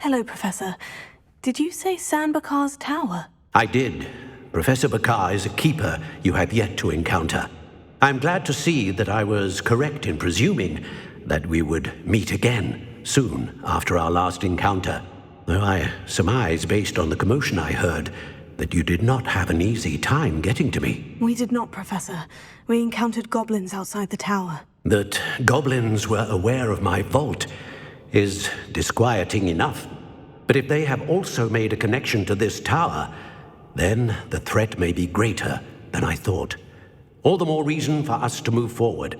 Hello, Professor. Did you say Sanbakar's tower? I did. Professor Bakar is a keeper you have yet to encounter. I'm glad to see that I was correct in presuming that we would meet again soon after our last encounter, though I surmise, based on the commotion I heard, that you did not have an easy time getting to me. We did not, Professor. We encountered goblins outside the tower. That goblins were aware of my vault is disquieting enough. But if they have also made a connection to this tower, then the threat may be greater than I thought. All the more reason for us to move forward.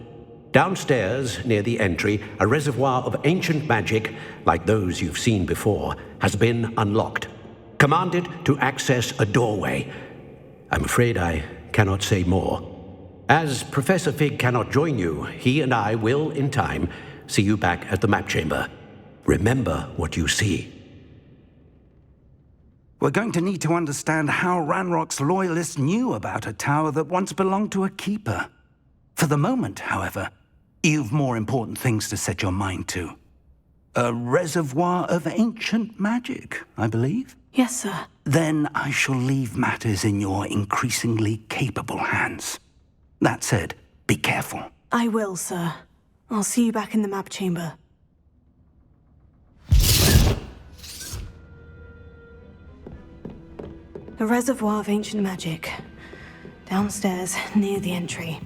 Downstairs, near the entry, a reservoir of ancient magic, like those you've seen before, has been unlocked. Commanded to access a doorway. I'm afraid I cannot say more. As Professor Fig cannot join you, he and I will, in time, see you back at the map chamber. Remember what you see. We're going to need to understand how Ranrock's loyalists knew about a tower that once belonged to a keeper. For the moment, however, you've more important things to set your mind to. A reservoir of ancient magic, I believe? Yes, sir. Then I shall leave matters in your increasingly capable hands. That said, be careful. I will, sir. I'll see you back in the map chamber. A reservoir of ancient magic. Downstairs, near the entry.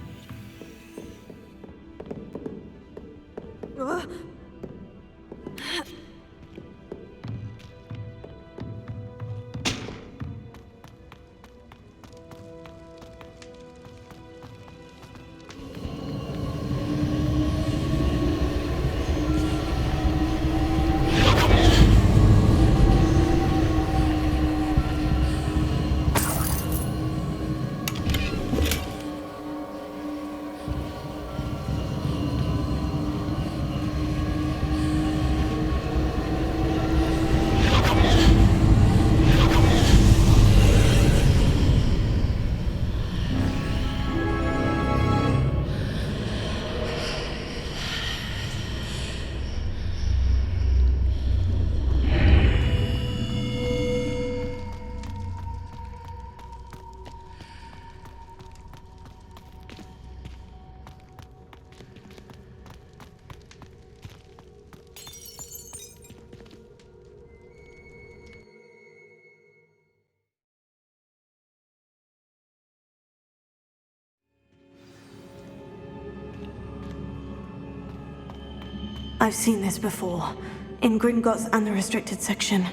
I've seen this before, in Gringotts and the restricted section.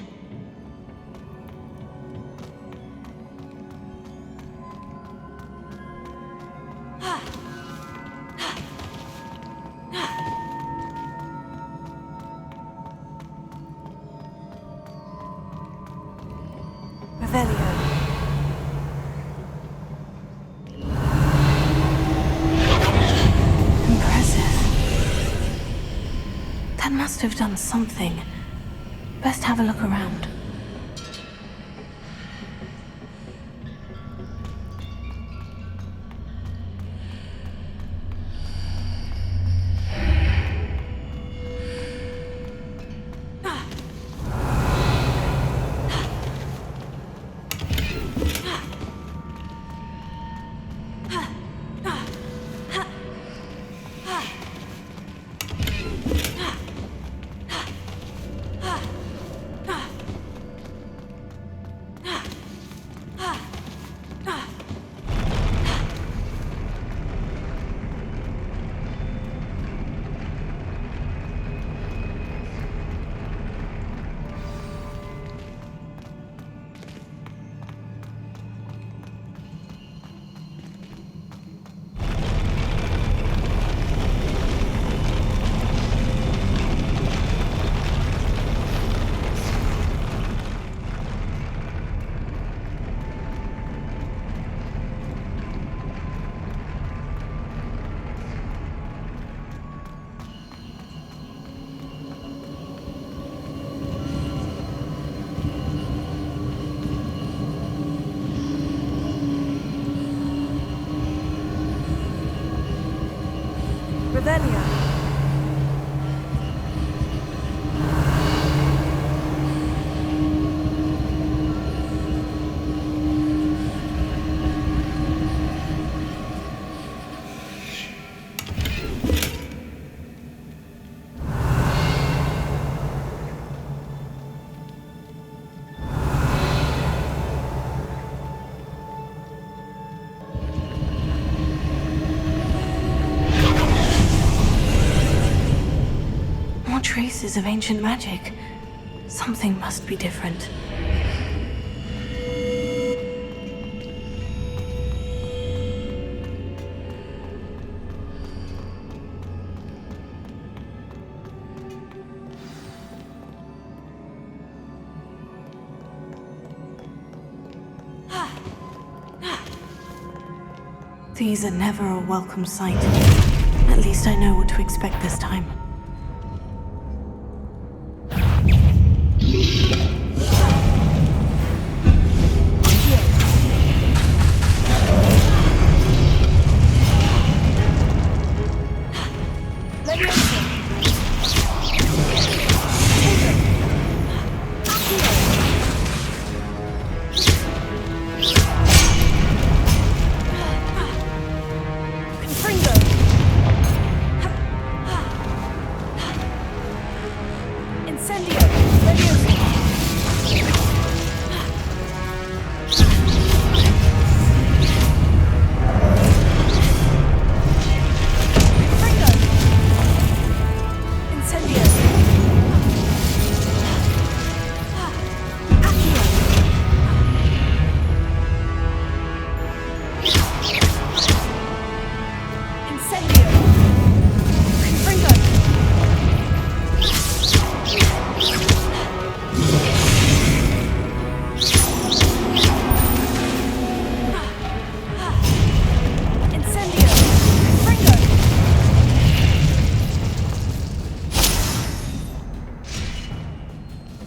Revelio. That must have done something. Best have a look around. traces of ancient magic. Something must be different. These are never a welcome sight. At least I know what to expect this time.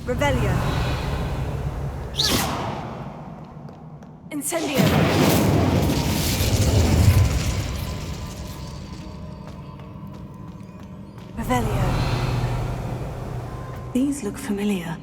Revelio. Incendio. Revelio. These look familiar.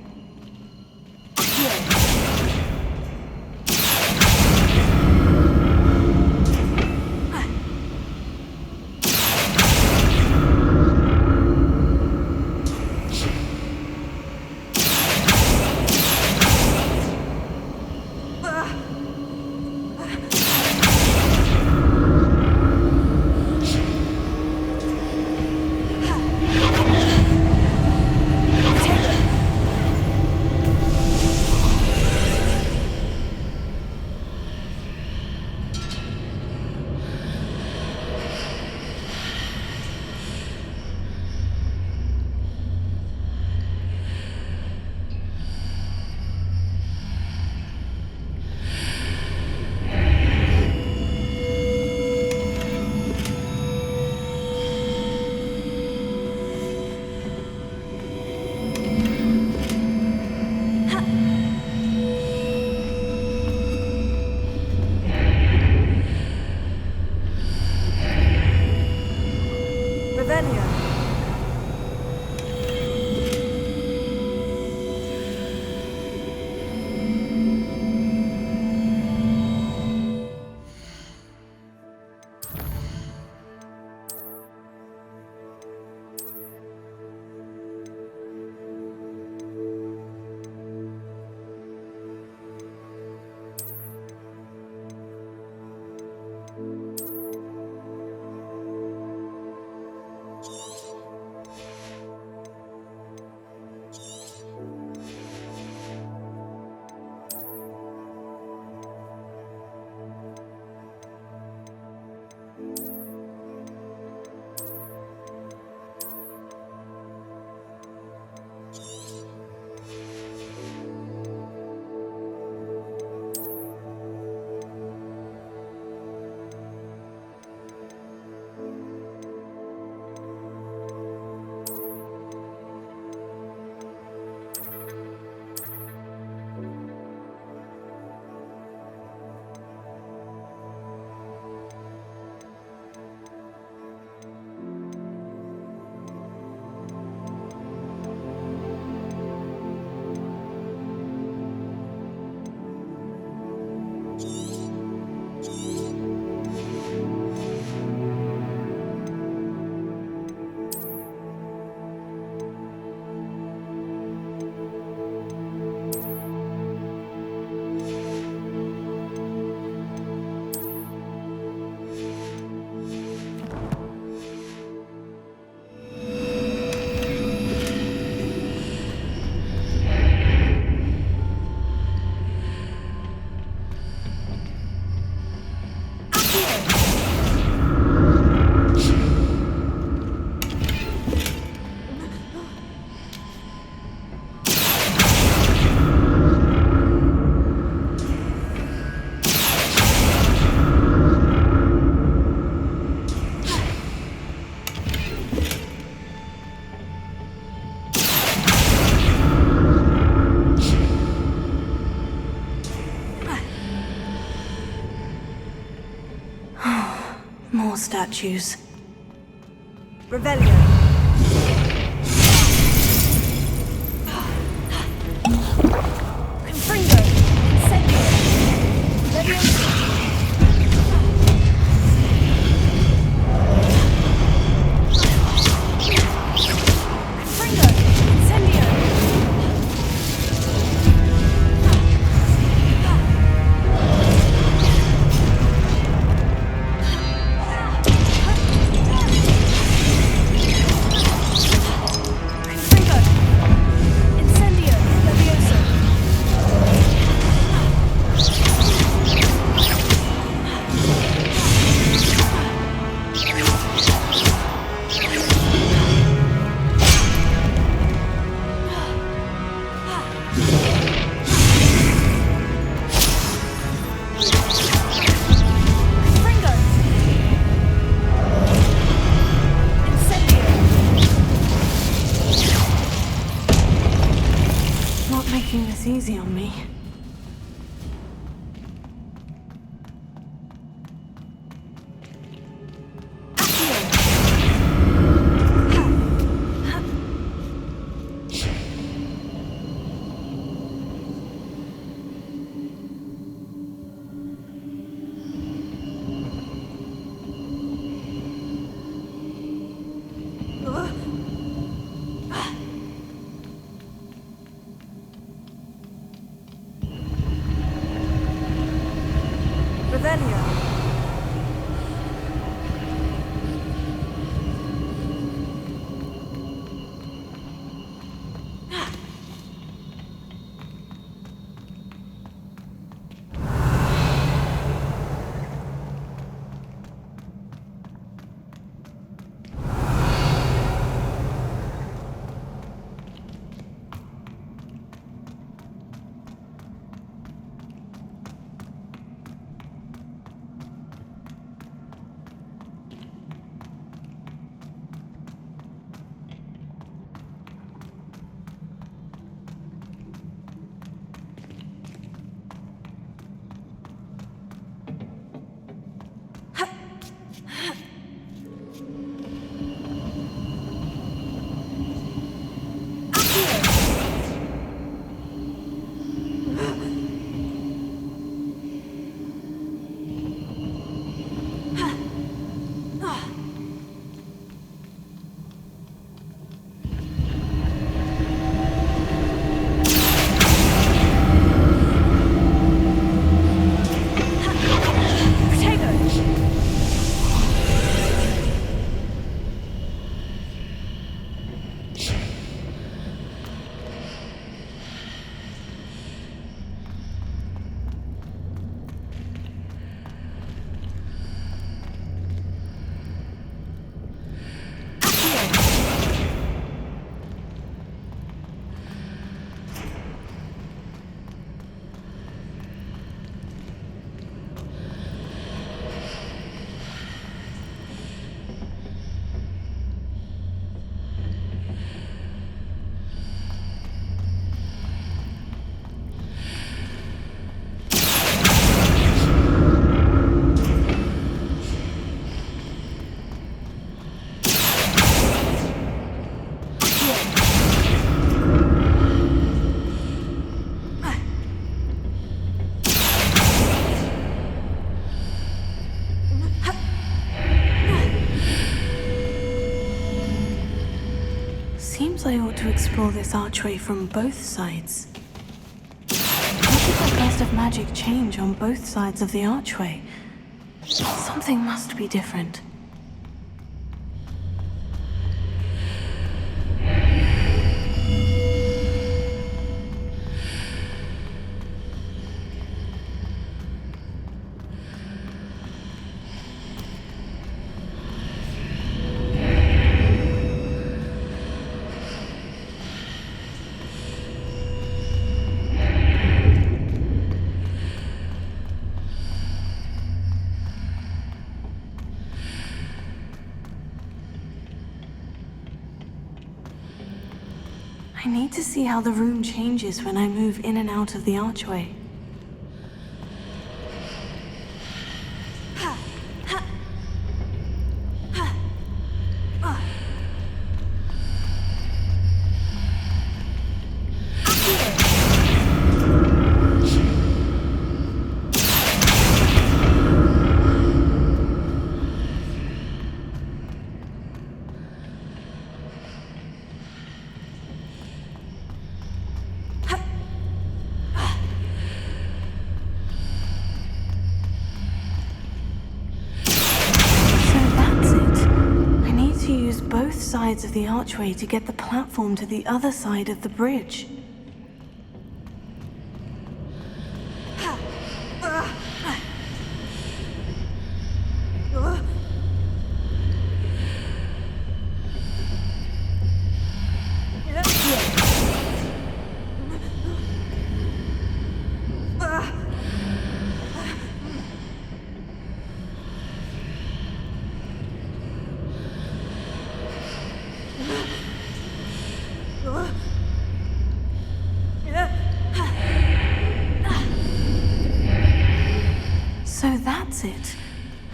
statues. Revelio. Confringo. Incendio. Leviosa. Confringo. Incendio. Confringo. Incendio. Leviosa. Confringo. Incendio. Not making this easy on me. Revelio. Seems I ought to explore this archway from both sides. Why did the burst of magic change on both sides of the archway? Something must be different. I need to see how the room changes when I move in and out of the archway. sides of the archway to get the platform to the other side of the bridge. So that's it.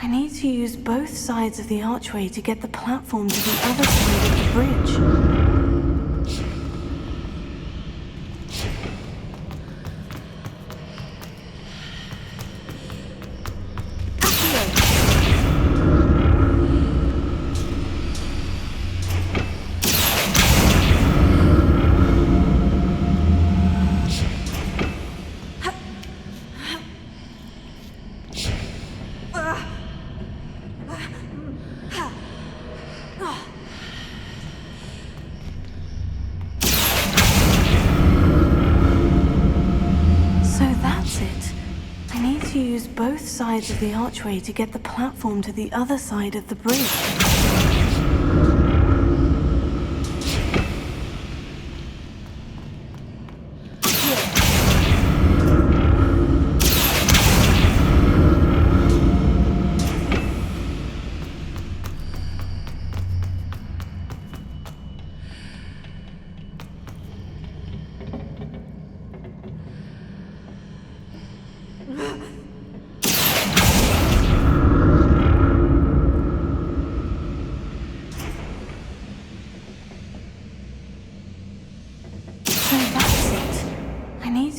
I need to use both sides of the archway to get the platform to the other side of the bridge. Use both sides of the archway to get the platform to the other side of the bridge.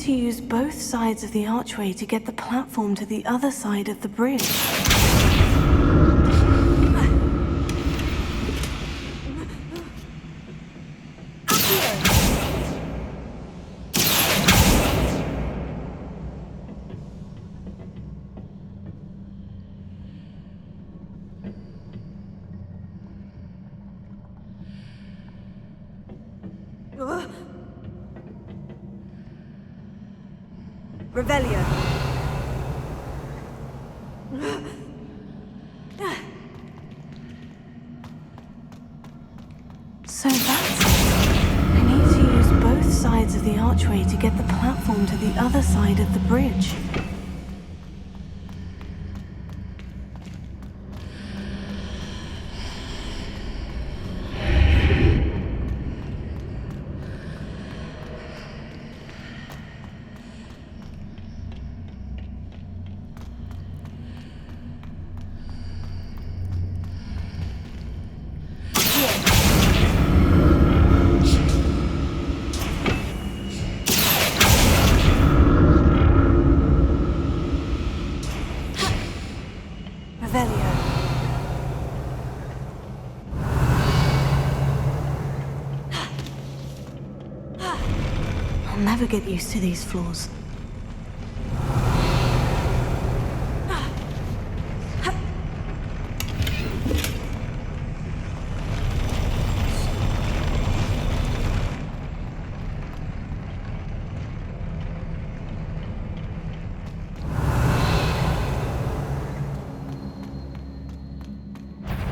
To use both sides of the archway to get the platform to the other side of the bridge. Revelio. So that's it. I need to use both sides of the archway to get the platform to the other side of the bridge. I'll never get used to these floors.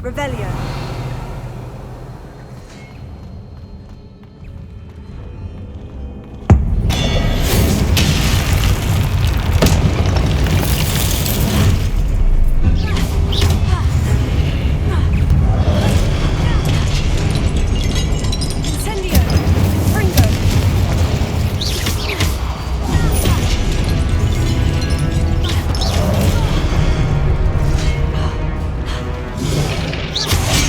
Revelio. So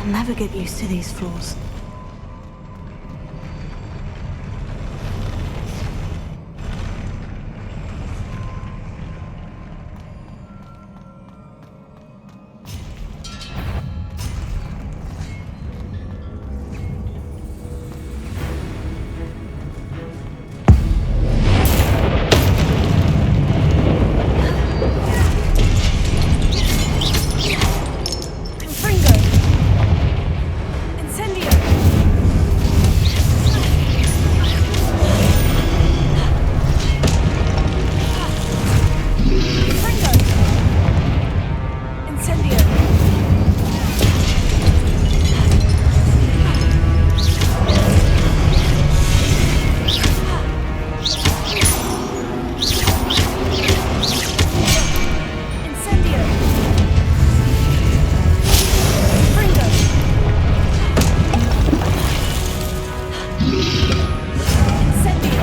I'll never get used to these floors. Confringo! Incendio! Confringo! Incendio! Incendio! Confringo! Incendio!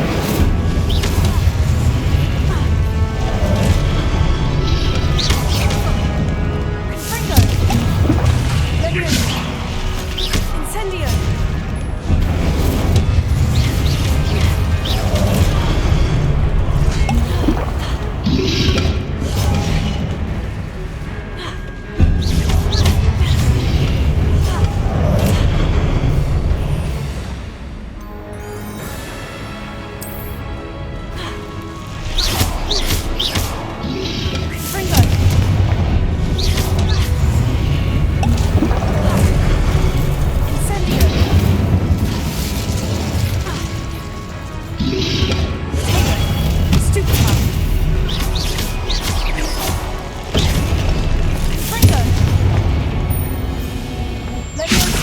Confringo! Leviosa! Incendio! Confringo! Incendio! Stupefy! Confringo! Leviosa!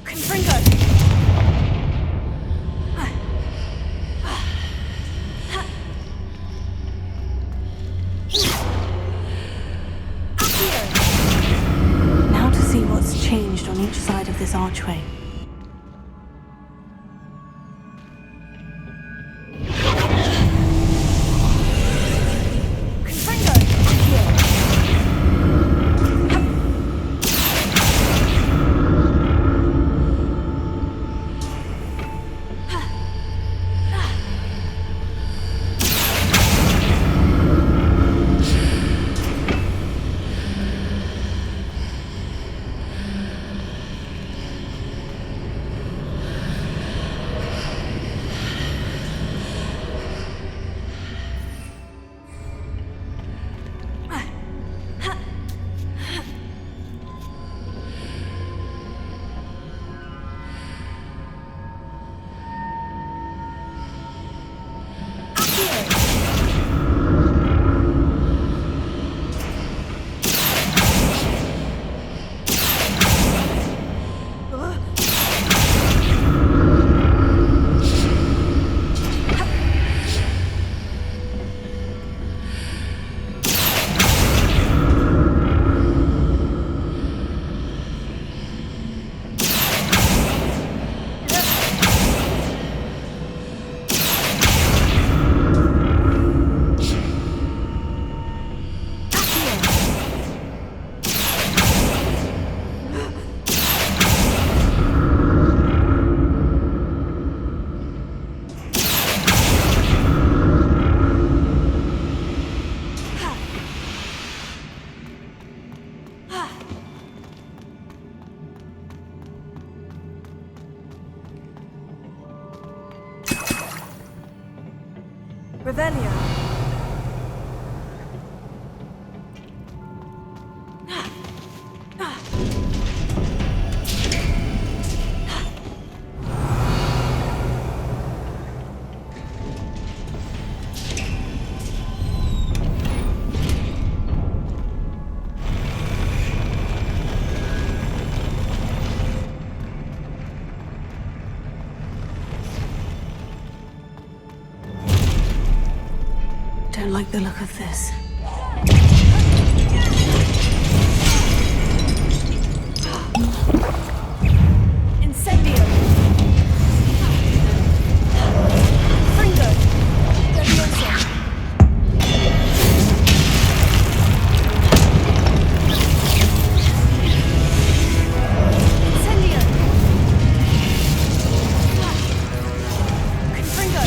Confringo! Accio! Now to see what's changed on each side of this archway. Confringo! Accio! Revelio. Don't like the look of this. Incendio. Fringo. Levioso. Incendio. Confringo.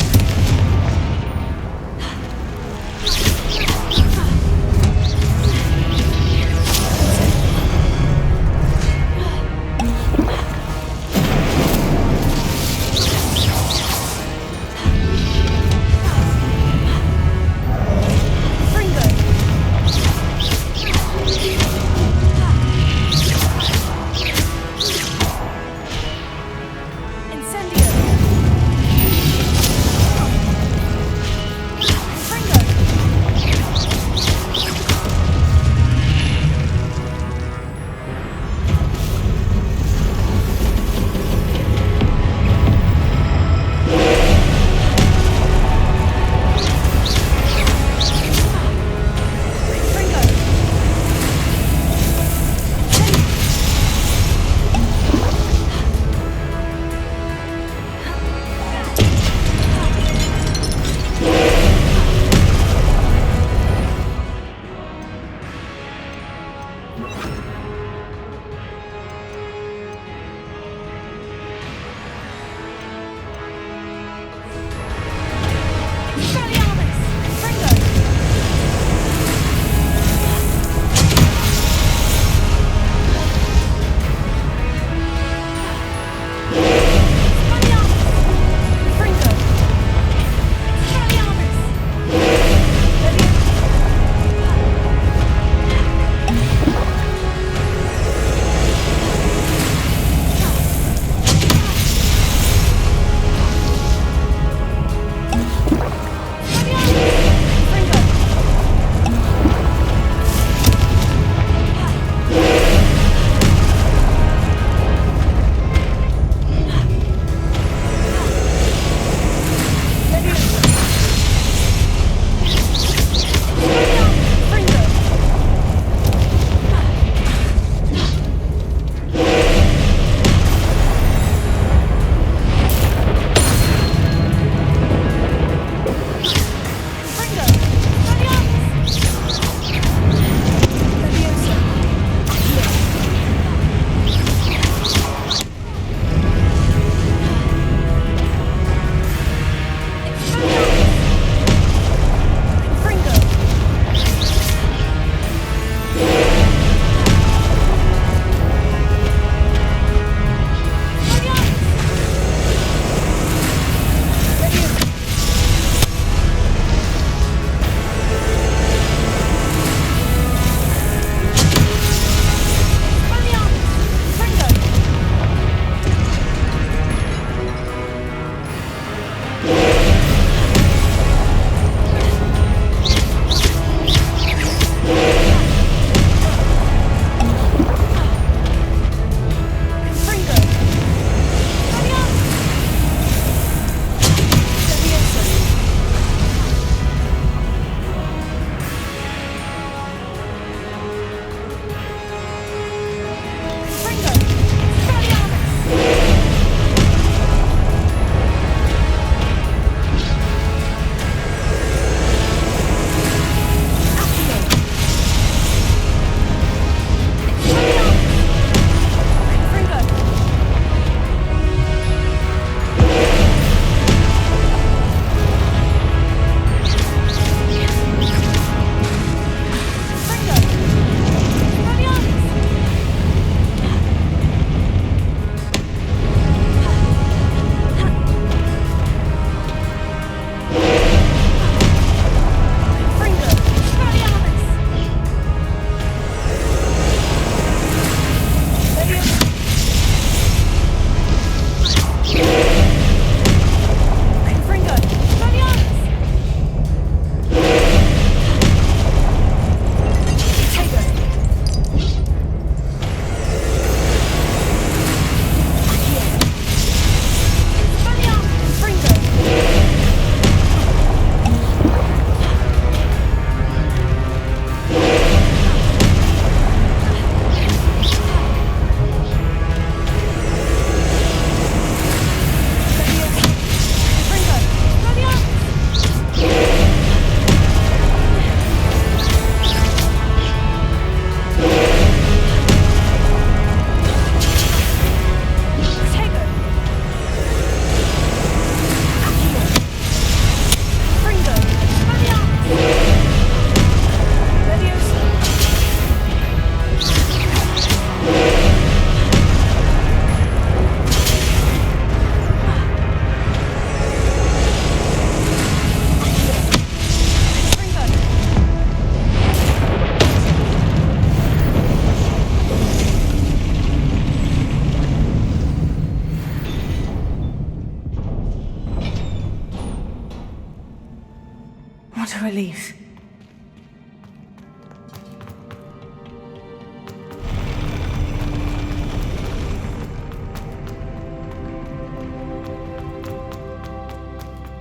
a relief.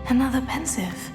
Another pensive.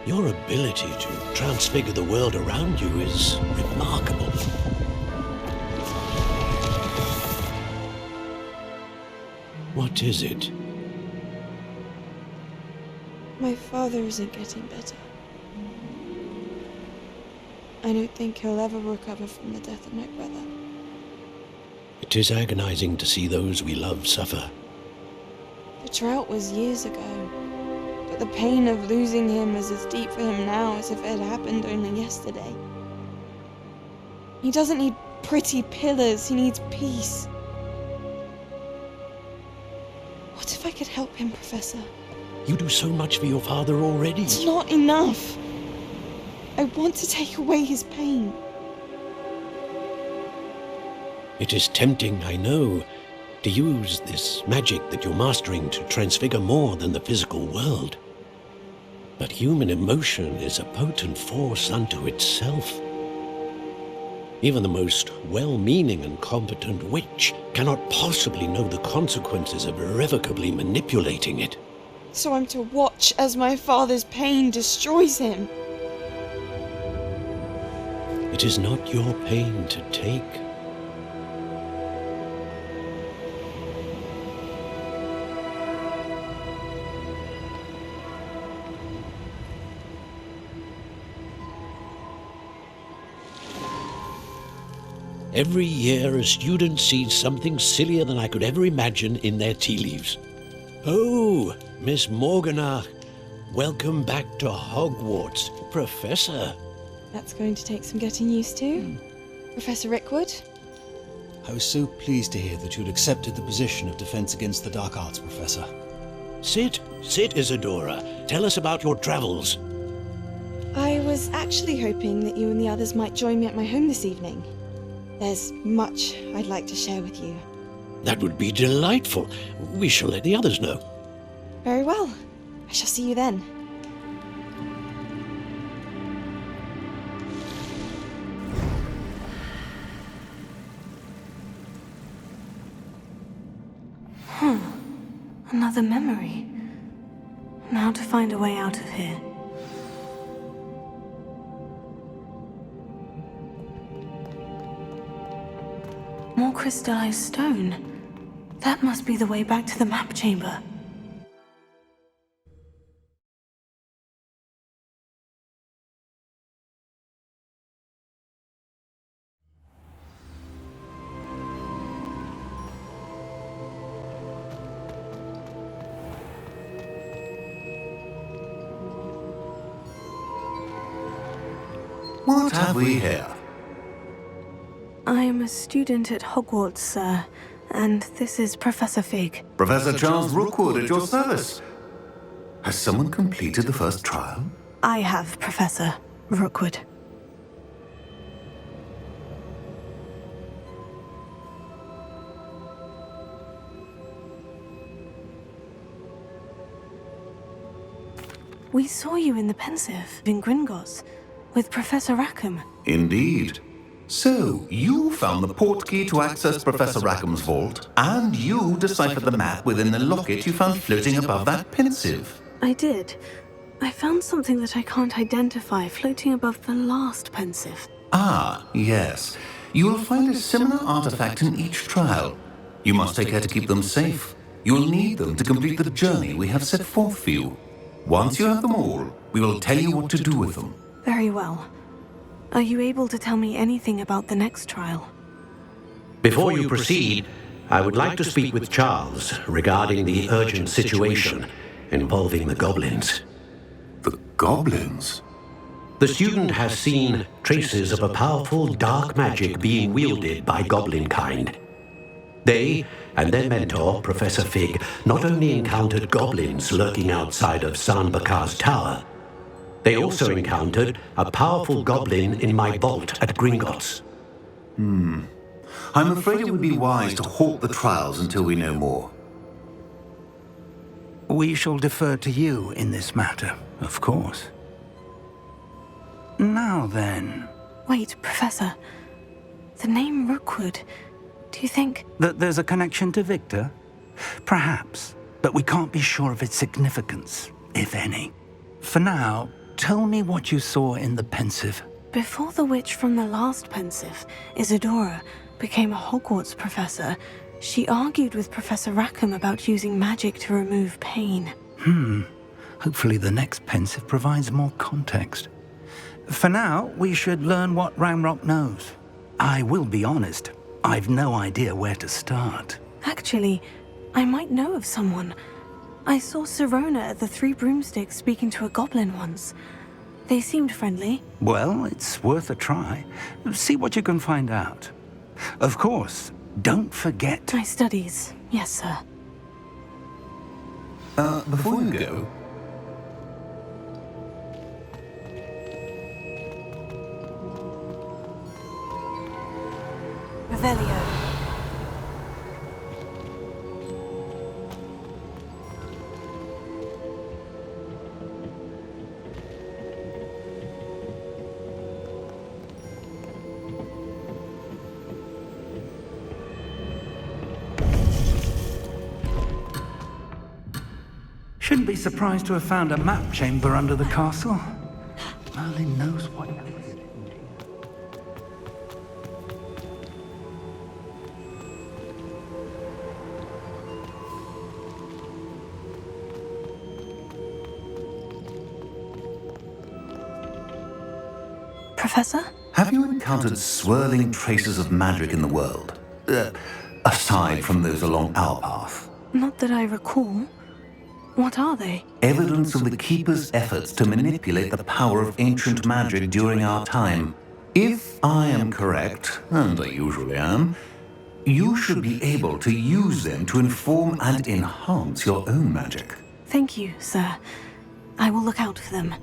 Your ability to transfigure the world around you is remarkable. What is it? My father isn't getting better. I don't think he'll ever recover from the death of my brother. It is agonizing to see those we love suffer. The drought was years ago, but the pain of losing him is as deep for him now as if it had happened only yesterday. He doesn't need pretty pillars, he needs peace. What if I could help him, Professor? You do so much for your father already. It's not enough. I want to take away his pain. It is tempting, I know, to use this magic that you're mastering to transfigure more than the physical world. But human emotion is a potent force unto itself. Even the most well-meaning and competent witch cannot possibly know the consequences of irrevocably manipulating it. So I'm to watch as my father's pain destroys him. It is not your pain to take. Every year, a student sees something sillier than I could ever imagine in their tea leaves. Oh, Miss Morganach, welcome back to Hogwarts, Professor. That's going to take some getting used to. Professor Rickwood? I was so pleased to hear that you'd accepted the position of Defense Against the Dark Arts, Professor. Sit, Isadora. Tell us about your travels. I was actually hoping that you and the others might join me at my home this evening. There's much I'd like to share with you. That would be delightful. We shall let the others know. Very well. I shall see you then. Another memory. Now to find a way out of here. More crystallized stone. That must be the way back to the map chamber. What have we here? I am a student at Hogwarts, sir, and this is Professor Fig. Professor Charles Rookwood at your service. Has someone completed the first trial? I have, Professor Rookwood. We saw you in the Pensive in Gringotts with Professor Rackham. Indeed. So, you found the portkey to access Professor Rackham's vault, and you deciphered the map within the locket you found floating above that Pensive. I did. I found something that I can't identify floating above the last Pensive. Ah, yes. You will find a similar artifact in each trial. You must take care to keep them safe. You will need them to complete the journey we have set forth for you. Once you have them all, we will tell you what to do with them. Very well. Are you able to tell me anything about the next trial? Before you proceed, I would like to speak with Charles regarding the urgent situation involving the goblins. The goblins? The student has seen traces of a powerful dark magic being wielded by goblin kind. They and their mentor, Professor Fig, not only encountered goblins lurking outside of San Bakar's tower, they also encountered a powerful goblin in my vault at Gringotts. I'm afraid it would be wise to halt the trials until we know more. We shall defer to you in this matter, of course. Now then, Wait, Professor. The name Rookwood. Do you think... that there's a connection to Victor? Perhaps, but we can't be sure of its significance, if any. For now, tell me what you saw in the pensive. Before the witch from the last pensive, Isadora, became a Hogwarts professor, she argued with Professor Rackham about using magic to remove pain. Hopefully the next pensive provides more context. For now, we should learn what Ranrock knows. I will be honest, I've no idea where to start. Actually, I might know of someone. I saw Sirona at the Three Broomsticks speaking to a goblin once. They seemed friendly. Well, it's worth a try. See what you can find out. Of course, don't forget... My studies, yes, sir. Before you go, Revelio. Shouldn't be surprised to have found a map chamber under the castle. Merlin knows what it is. Professor? have you encountered swirling traces of magic in the world? Aside from those along our path? Not that I recall. What are they? Evidence of the Keeper's efforts to manipulate the power of ancient magic during our time. If I am correct, and I usually am, you should be able to use them to inform and enhance your own magic. Thank you, sir. I will look out for them.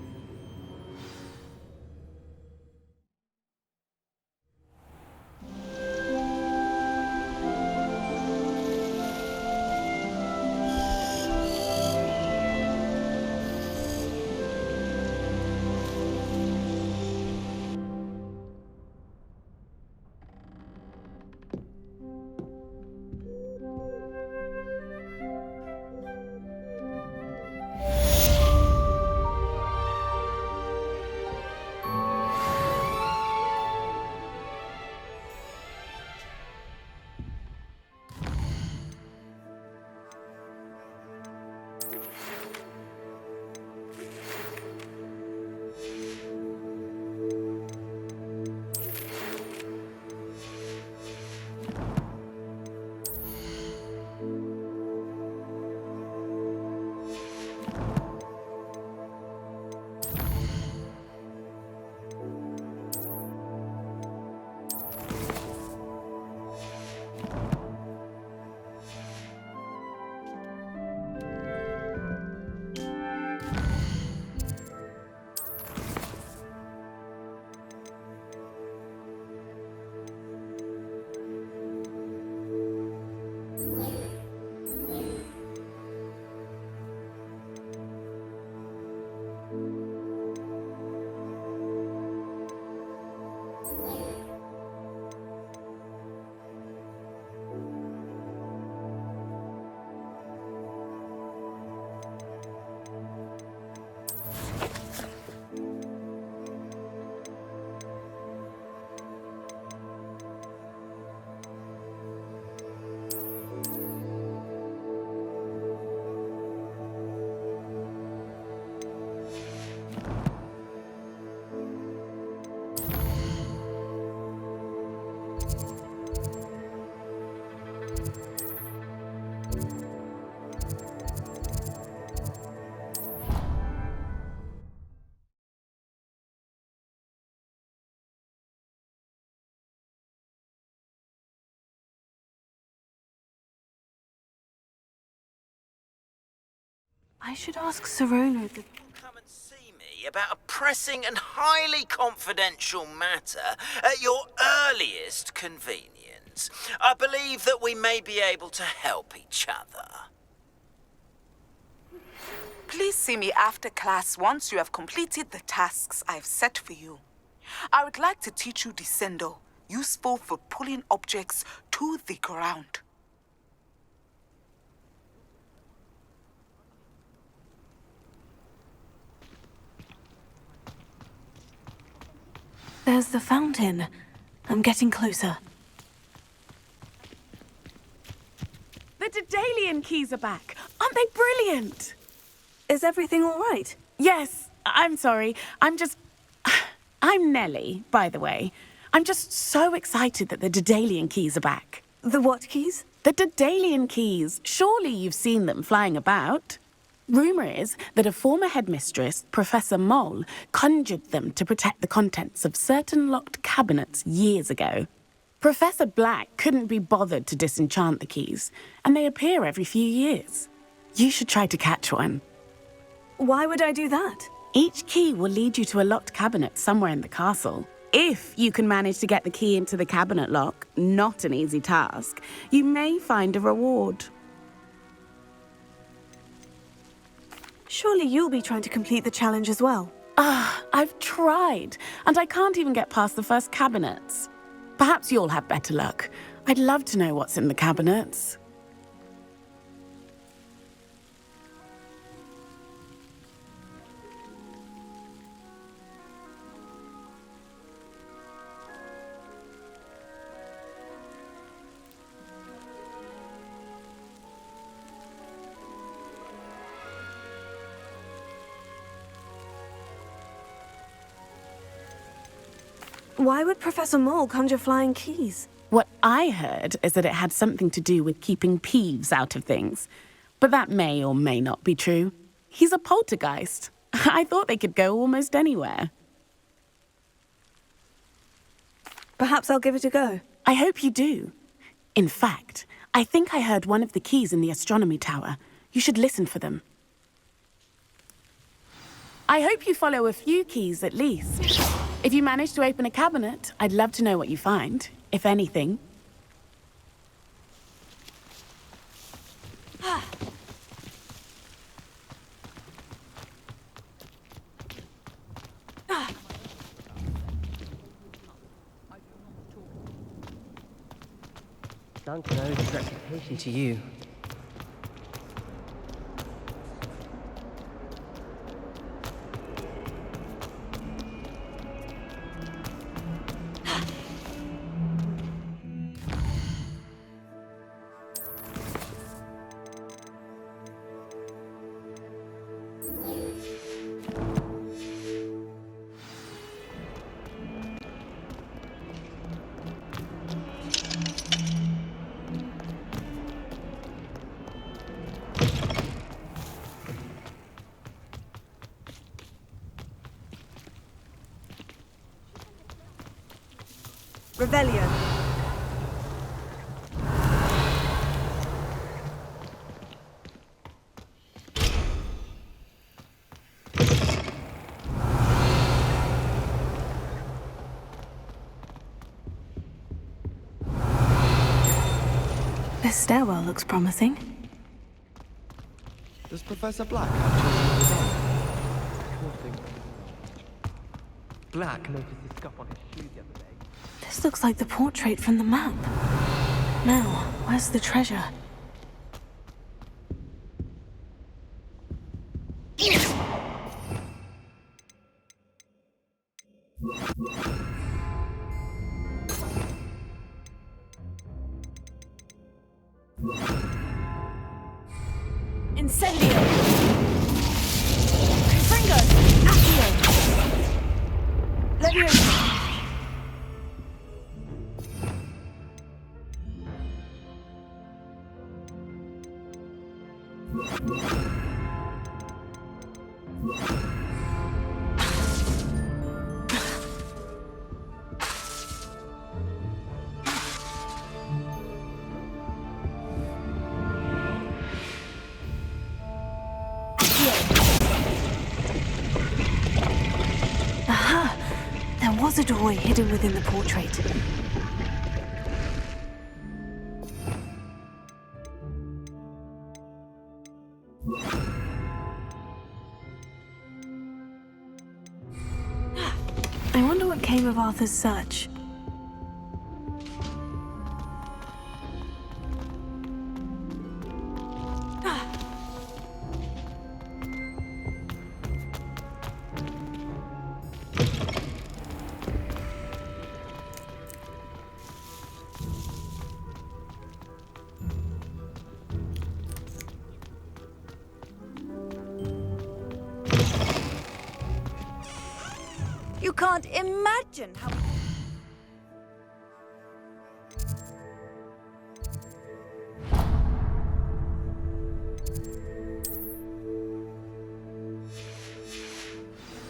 I should ask Sirona the... Come and see me about a pressing and highly confidential matter at your earliest convenience. I believe that we may be able to help each other. Please see me after class once you have completed the tasks I've set for you. I would like to teach you Descendo, useful for pulling objects to the ground. There's the fountain. I'm getting closer. The Daedalian keys are back. Aren't they brilliant? Is everything all right? Yes, I'm sorry. I'm Nellie, by the way. I'm just so excited that the Daedalian keys are back. The what keys? The Daedalian keys. Surely you've seen them flying about. Rumour is that a former headmistress, Professor Mole, conjured them to protect the contents of certain locked cabinets years ago. Professor Black couldn't be bothered to disenchant the keys, and they appear every few years. You should try to catch one. Why would I do that? Each key will lead you to a locked cabinet somewhere in the castle. If you can manage to get the key into the cabinet lock, not an easy task, you may find a reward. Surely you'll be trying to complete the challenge as well. I've tried, and I can't even get past the first cabinets. Perhaps you'll have better luck. I'd love to know what's in the cabinets. Why would Professor Mole conjure flying keys? What I heard is that it had something to do with keeping Peeves out of things. But that may or may not be true. He's a poltergeist. I thought they could go almost anywhere. Perhaps I'll give it a go. I hope you do. In fact, I think I heard one of the keys in the astronomy tower. You should listen for them. I hope you follow a few keys at least. If you manage to open a cabinet, I'd love to know what you find, if anything. Duncan owes his reputation to you. Revelio. This stairwell looks promising. Does Professor Black have children of his own? Poor thing. Black noticed the scuff on his shoe the other day. This looks like the portrait from the map. Now, where's the treasure? Incendio! Fringo! Accio! Leviosa! was a doorway hidden within the portrait. I wonder what came of Arthur's search. You can't imagine how...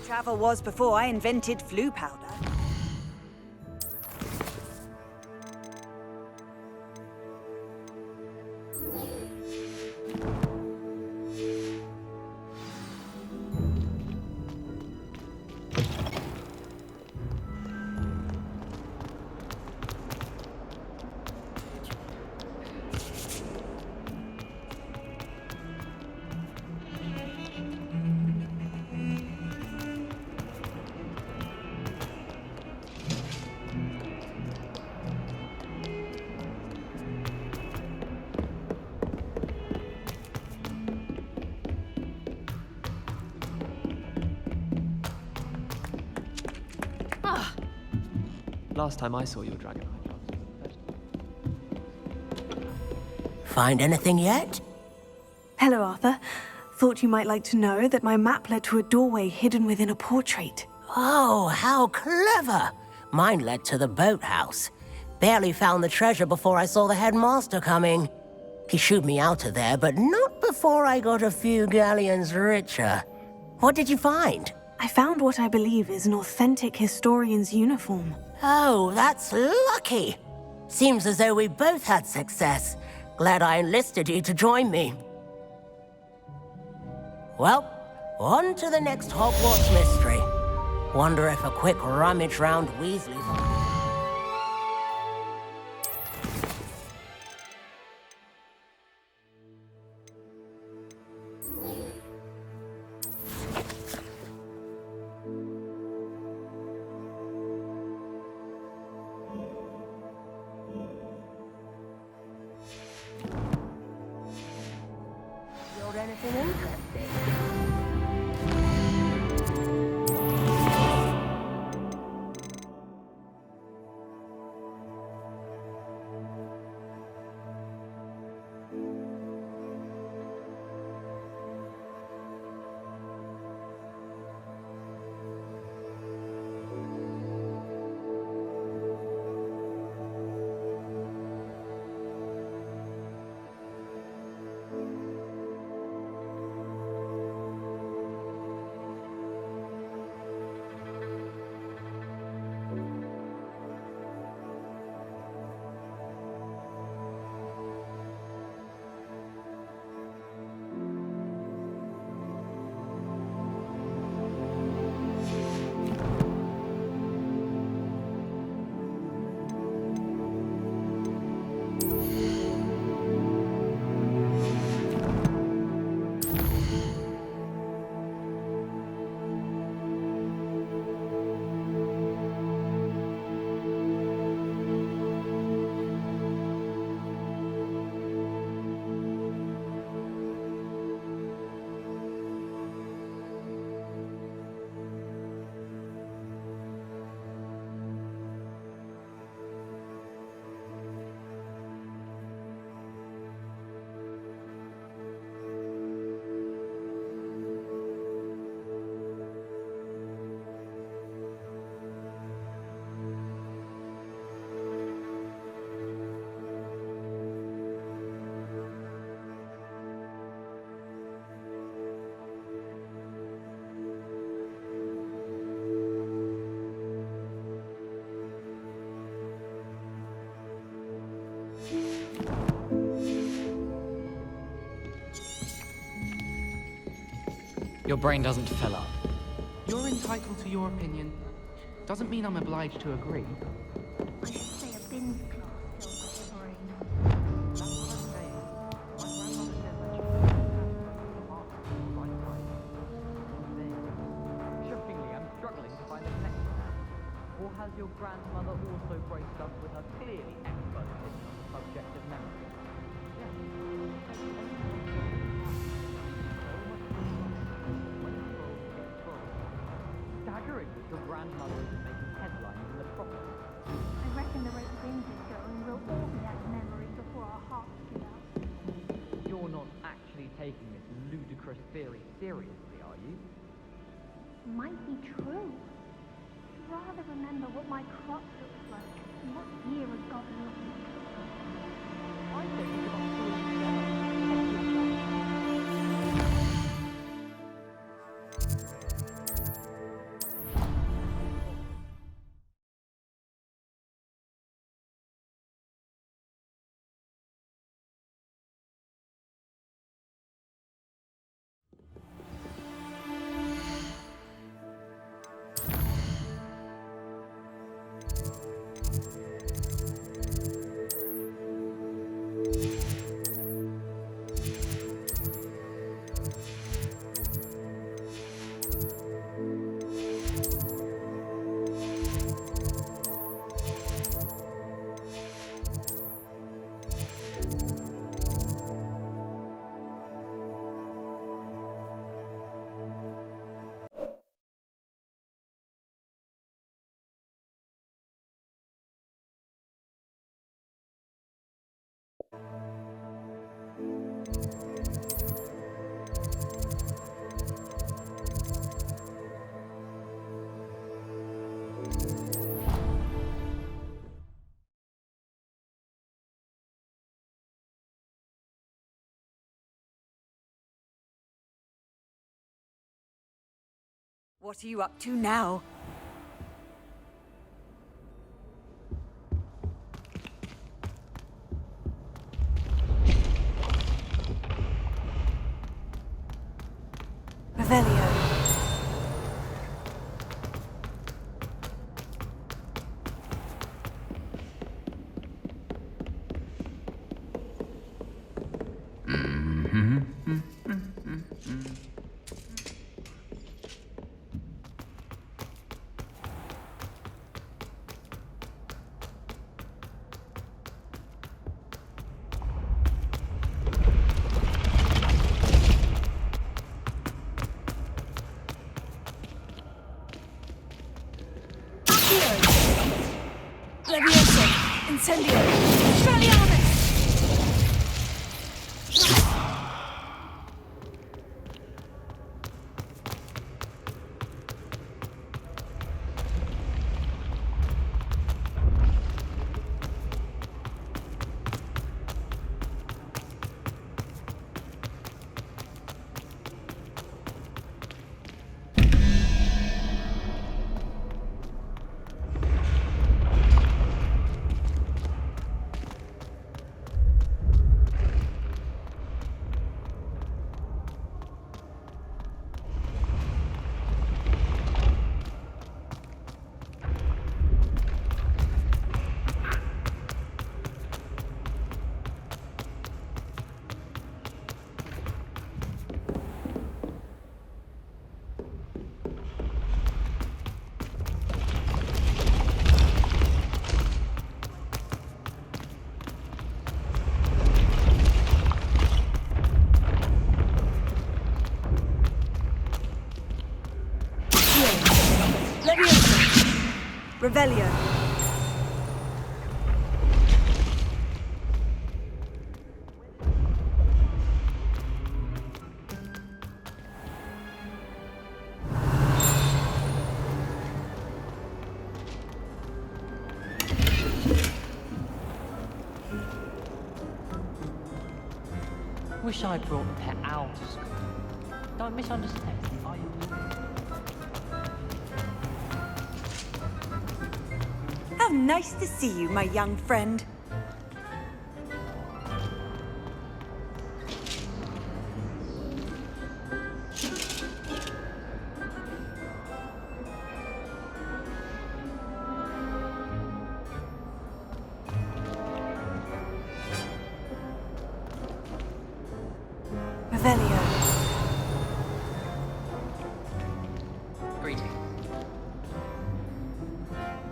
travel was before I invented flu powder. Last time I saw your dragon Find anything yet? Hello, Arthur. Thought you might like to know that my map led to a doorway hidden within a portrait. Oh, how clever! Mine led to the boathouse. Barely found the treasure before I saw the headmaster coming. He shooed me out of there, but not before I got a few galleons richer. What did you find? I found what I believe is an authentic historian's uniform. Oh, that's lucky. Seems as though we both had success. Glad I enlisted you to join me. Well, on to the next Hogwarts mystery. Wonder if a quick rummage round Weasley's... anything interesting? Your brain doesn't fill up. You're entitled to your opinion. Doesn't mean I'm obliged to agree. I should say a bin's class still shivering. That's what I'm saying. My grandmother said that she was shockingly, I'm struggling to find a connection now. Or has your grandmother also graced us with her clearly expert opinion on the subject of memory? Staggering that your grandmother isn't making headlines in the process. I reckon the rate Binns is going, we'll all be out of memory before our hearts give out. You're not actually taking this ludicrous theory seriously, are you? Might be true. I'd rather remember what my crop looks like and what year a goblin of it. I think we got through together. What are you up to now? Revelio. Levioso! Incendio! Expelliarmus! Revelio. Wish I'd brought the pet owl to school. Don't misunderstand. How nice to see you, my young friend.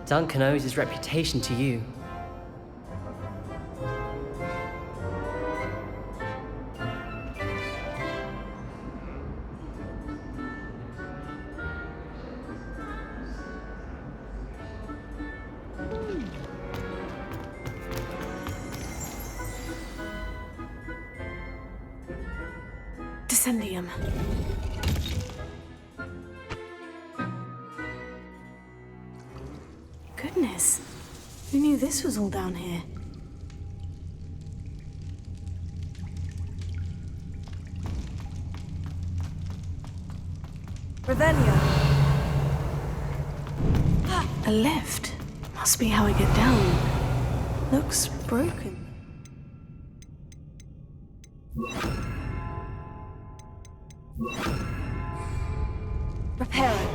Duncan owes his reputation to you. Descendium. Goodness, who knew this was all down here? Revelio. A lift. Must be how I get down. Looks broken. Repair it.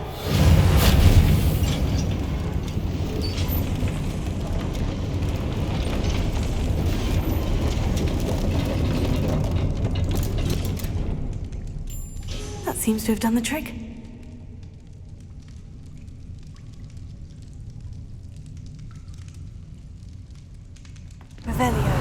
That seems to have done the trick. Revelio.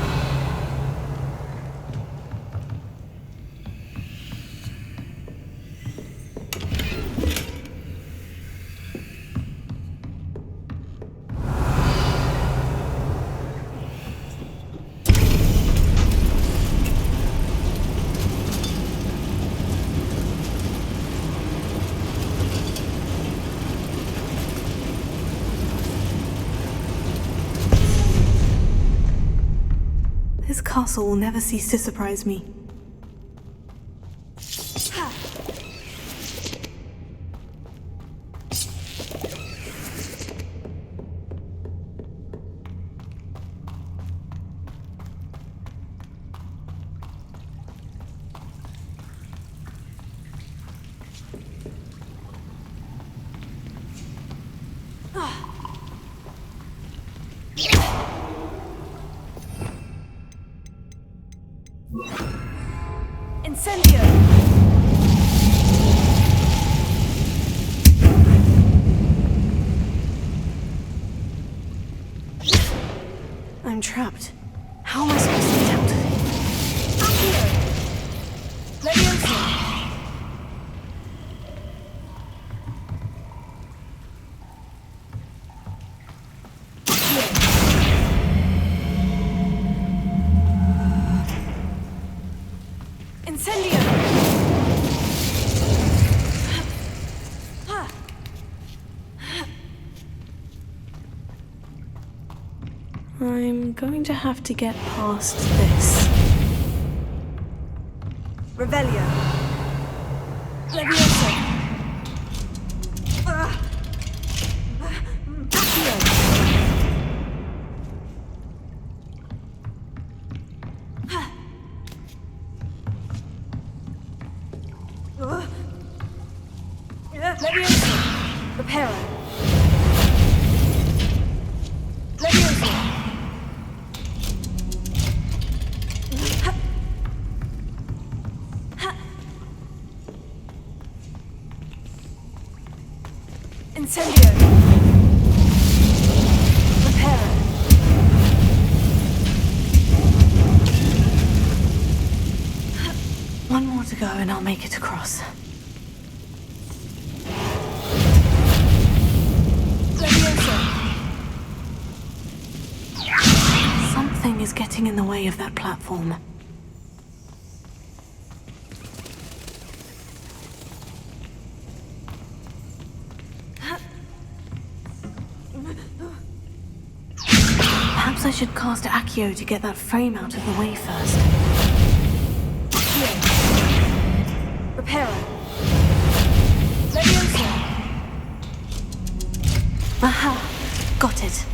This castle will never cease to surprise me. Incendio! I'm trapped. How am I supposed to get out of here? Accio! Leviosa! Incendio! I'm going to have to get past this. Revelio. Leviosa. Accio. Leviosa. Reparo. Leviosa. Incendio! Reparo! One more to go and I'll make it across. Leviosa! Something is getting in the way of that platform. Perhaps I should cast Accio to get that frame out of the way first. Reparo! Leviosa! Aha! Got it.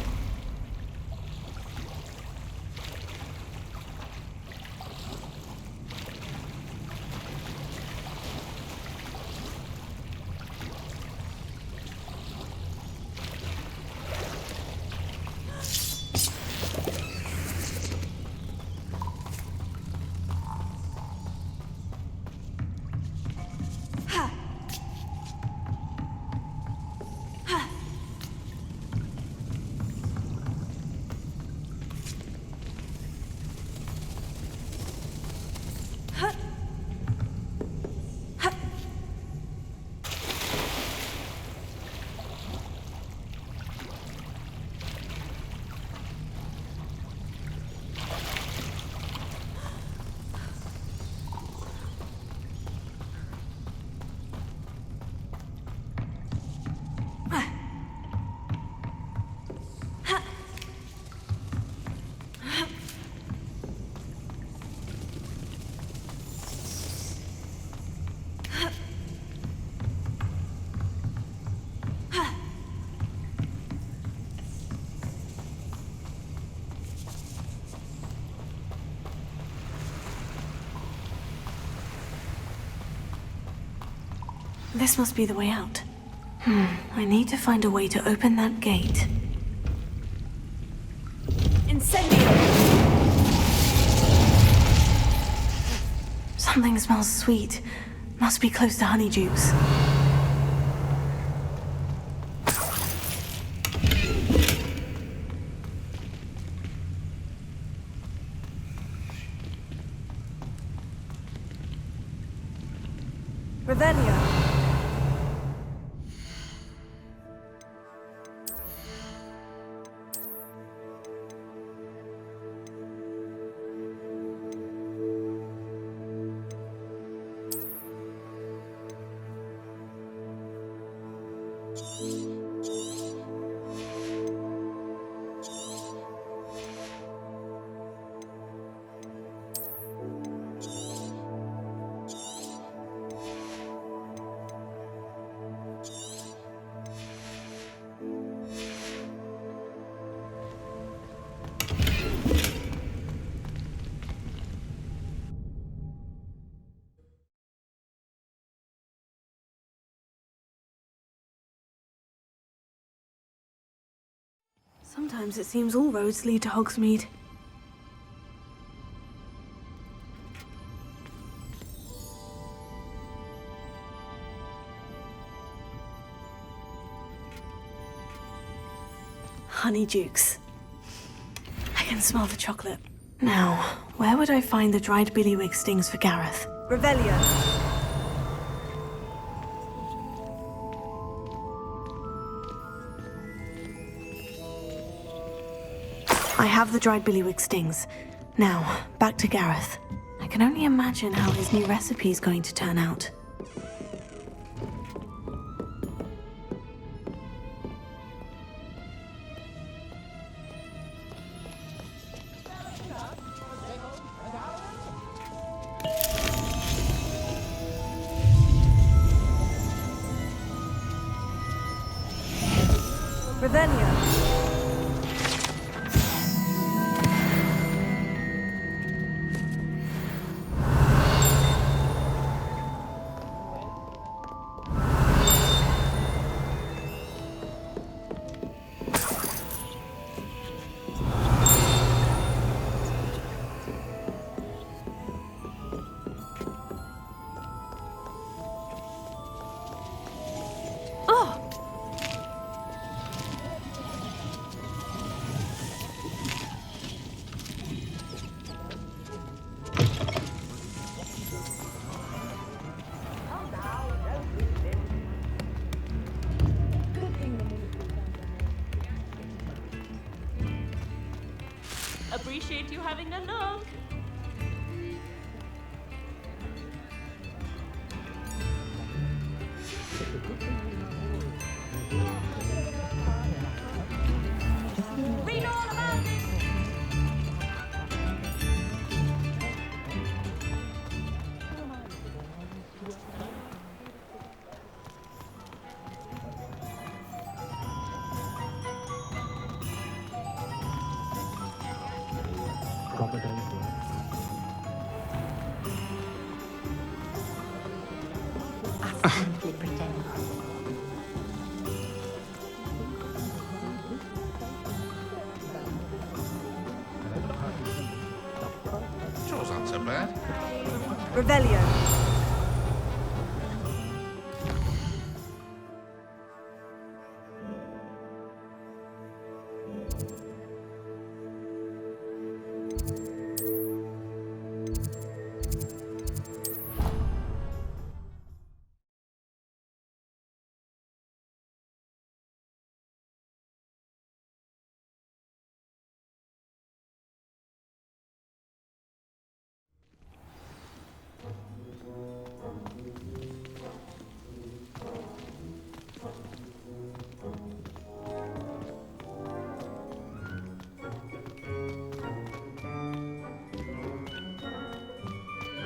This must be the way out. I need to find a way to open that gate. Incendio! Something smells sweet. Must be close to Honeydukes. Revelio! Sometimes it seems all roads lead to Hogsmeade. Honeydukes. I can smell the chocolate. Now, where would I find the dried billywig stings for Gareth? Revelio! I have the dried billywig stings. Now, back to Gareth. I can only imagine how his new recipe is going to turn out. Revelio! Appreciate you having a look. Read all about it. Simply pretend. Yours aren't so bad. Revelio!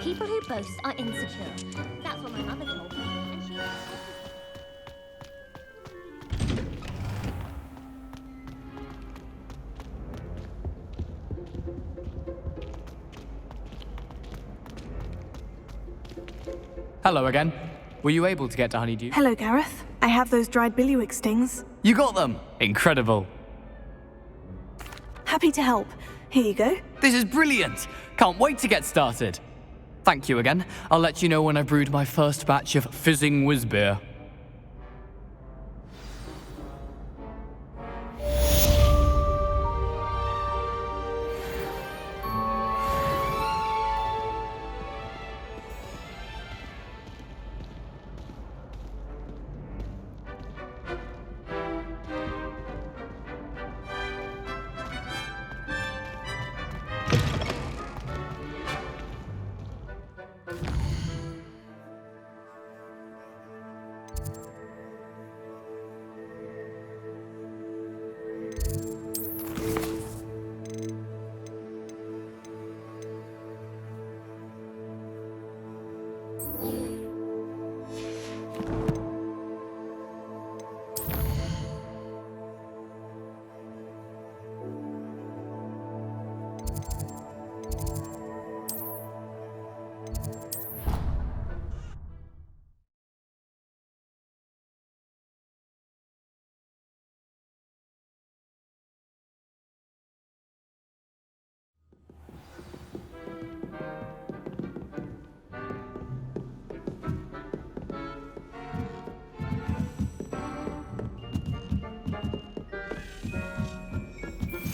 People who boast are insecure. That's what my mother told me. And she... Hello again. Were you able to get to Honeydew? Hello, Gareth. I have those dried billywig stings. You got them! Incredible. Happy to help. Here you go. This is brilliant! Can't wait to get started. Thank you again. I'll let you know when I've brewed my first batch of fizzing whiz beer.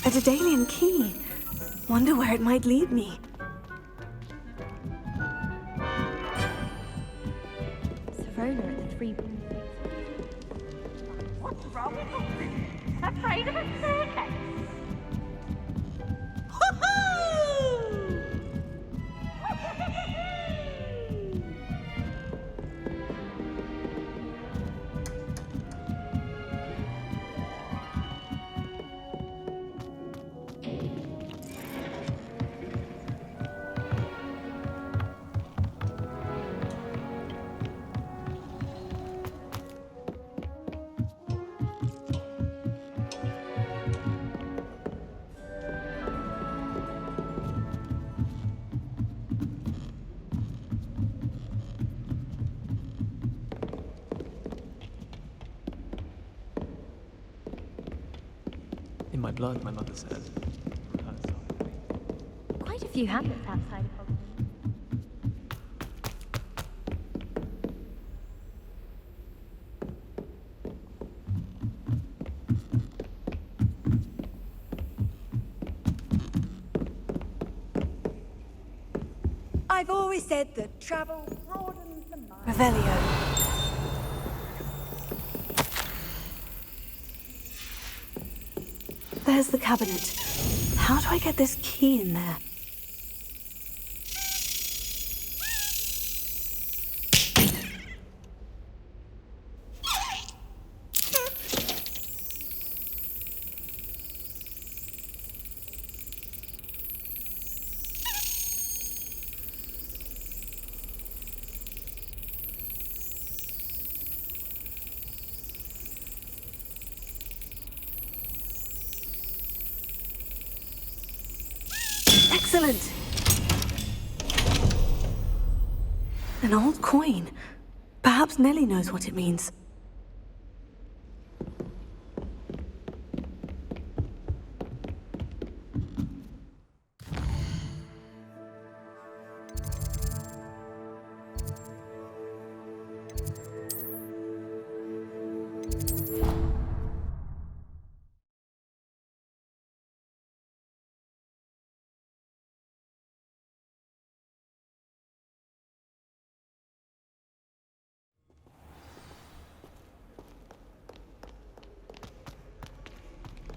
A Daedalian key. Wonder where it might lead me. Savona at the Three Winds. What's wrong with you? Afraid of a staircase? In my blood, my mother says. Quite a few hamlets outside of Hogwarts. I've always said that travel broadens the mind. Revelio. There's the cabinet. How do I get this key in there? Excellent! An old coin. Perhaps Nellie knows what it means.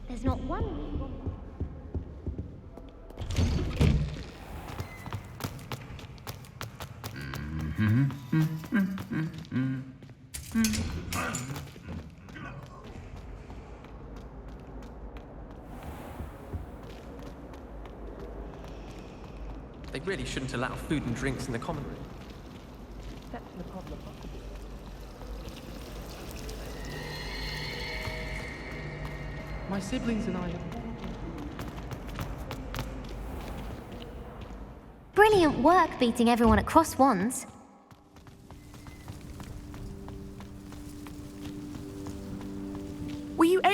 There's not one weak one. They really shouldn't allow food and drinks in the common room. That's the problem. My siblings and I... Brilliant work beating everyone at Cross Wands.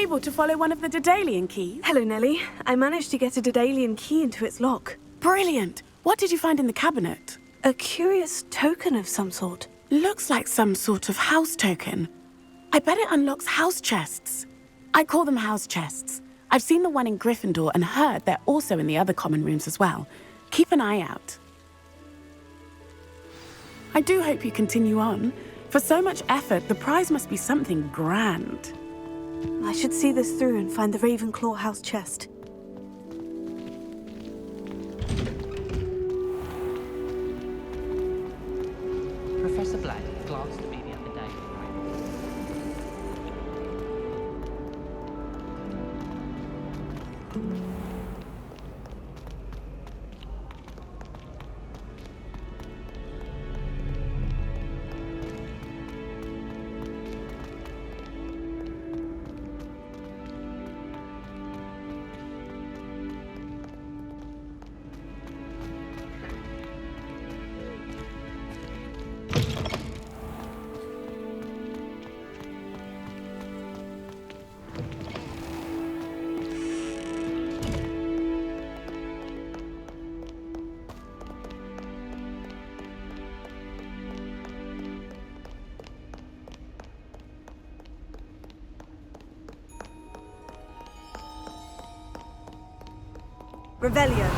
able to follow one of the Daedalian keys? Hello, Nellie. I managed to get a Daedalian key into its lock. Brilliant. What did you find in the cabinet? A curious token of some sort. Looks like some sort of house token. I bet it unlocks house chests. I call them house chests. I've seen the one in Gryffindor and heard they're also in the other common rooms as well. Keep an eye out. I do hope you continue on. For so much effort, the prize must be something grand. I should see this through and find the Ravenclaw house chest. Professor Black glanced at me the other day, right? Revelio.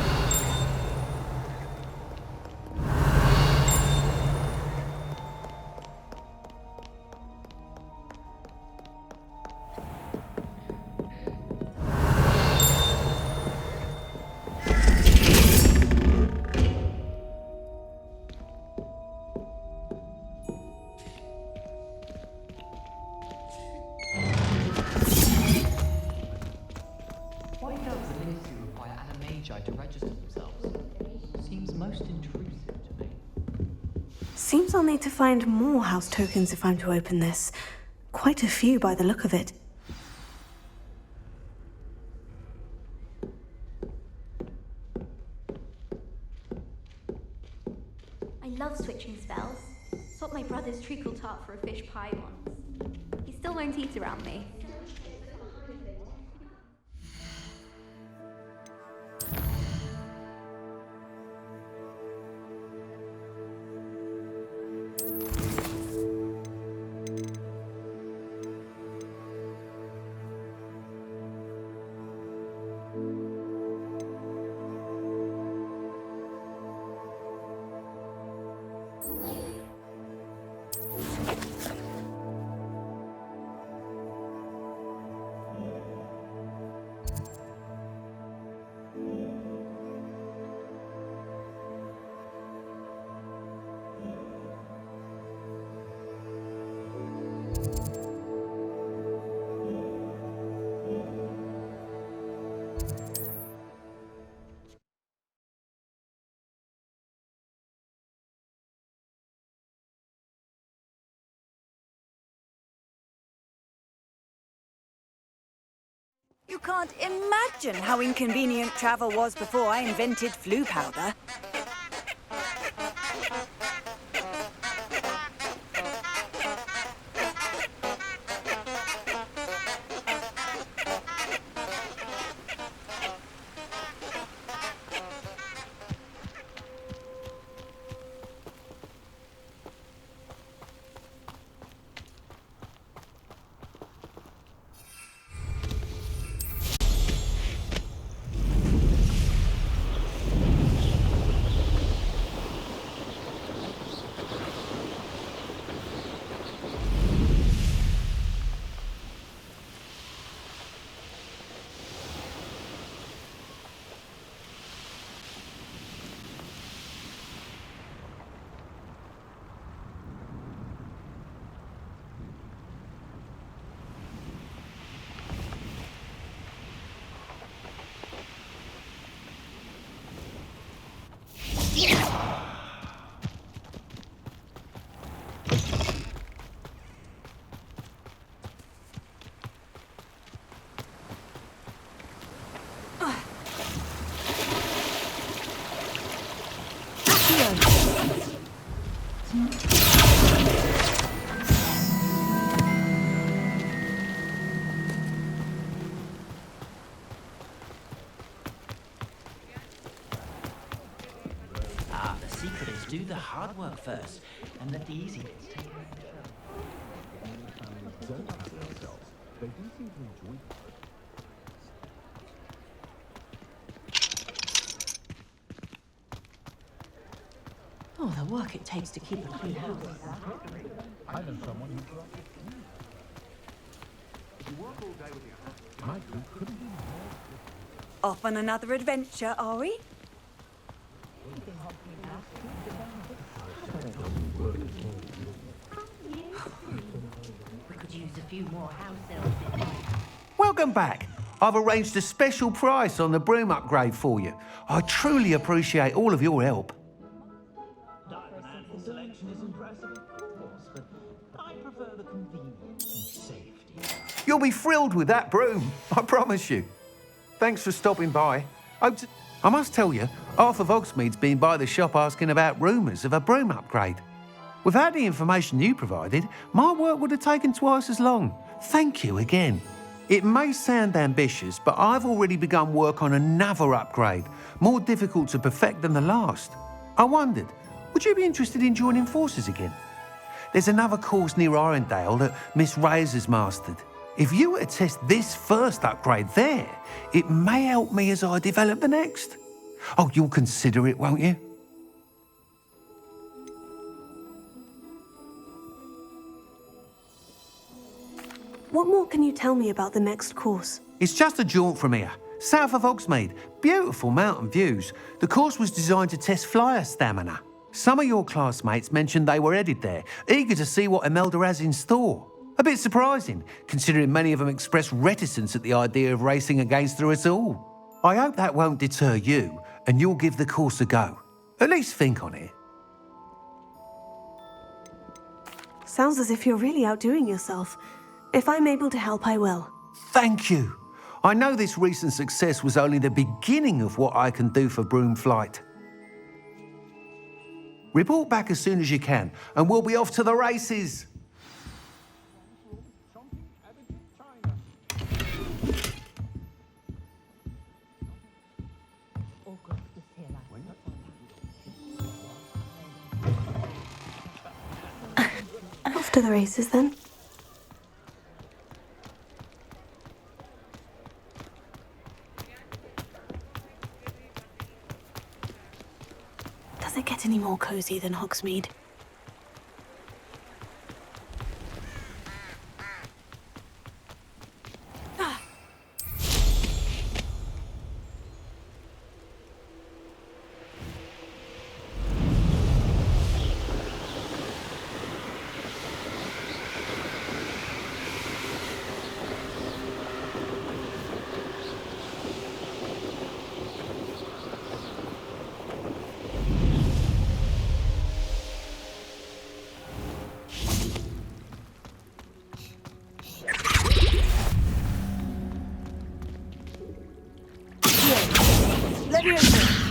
Why does the Ministry require animagi to register themselves? Seems most intrusive to me. Seems I'll need to find more house tokens if I'm to open this. Quite a few by the look of it. I love switching spells. Swapped my brother's treacle tart for a fish pie once. He still won't eat around me. You can't imagine how inconvenient travel was before I invented flu powder. secret is do the hard work first and let the easy bits take care of themselves. They do seem to enjoy Oh, the work it takes to keep a clean house. I know someone who's got if you work all day with your hands, my food couldn't be more. Off on another adventure, are we? We could use a few more house elves. Welcome back. I've arranged a special price on the broom upgrade for you. I truly appreciate all of your help. The selection is impressive, of course, but I prefer the convenience and safety. You'll be thrilled with that broom, I promise you. Thanks for stopping by. I must tell you, Arthur Vogsmeade's been by the shop asking about rumours of a broom upgrade. Without the information you provided, my work would have taken twice as long. Thank you again. It may sound ambitious, but I've already begun work on another upgrade, more difficult to perfect than the last. I wondered, would you be interested in joining forces again? There's another course near Irondale that Miss Reyes has mastered. If you were to test this first upgrade there, it may help me as I develop the next. Oh, you'll consider it, won't you? What more can you tell me about the next course? It's just a jaunt from here, south of Hogsmeade. Beautiful mountain views. The course was designed to test flyer stamina. Some of your classmates mentioned they were headed there, eager to see what Imelda has in store. A bit surprising, considering many of them expressed reticence at the idea of racing against her at all. I hope that won't deter you, and you'll give the course a go. At least think on it. Sounds as if you're really outdoing yourself. If I'm able to help, I will. Thank you. I know this recent success was only the beginning of what I can do for Broom Flight. Report back as soon as you can, and we'll be off to the races. Off to the races, then. Does it get any more cozy than Hogsmeade?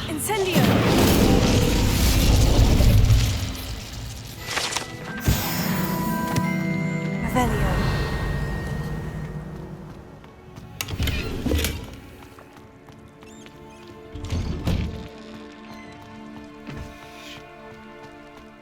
Incendio! Revelio.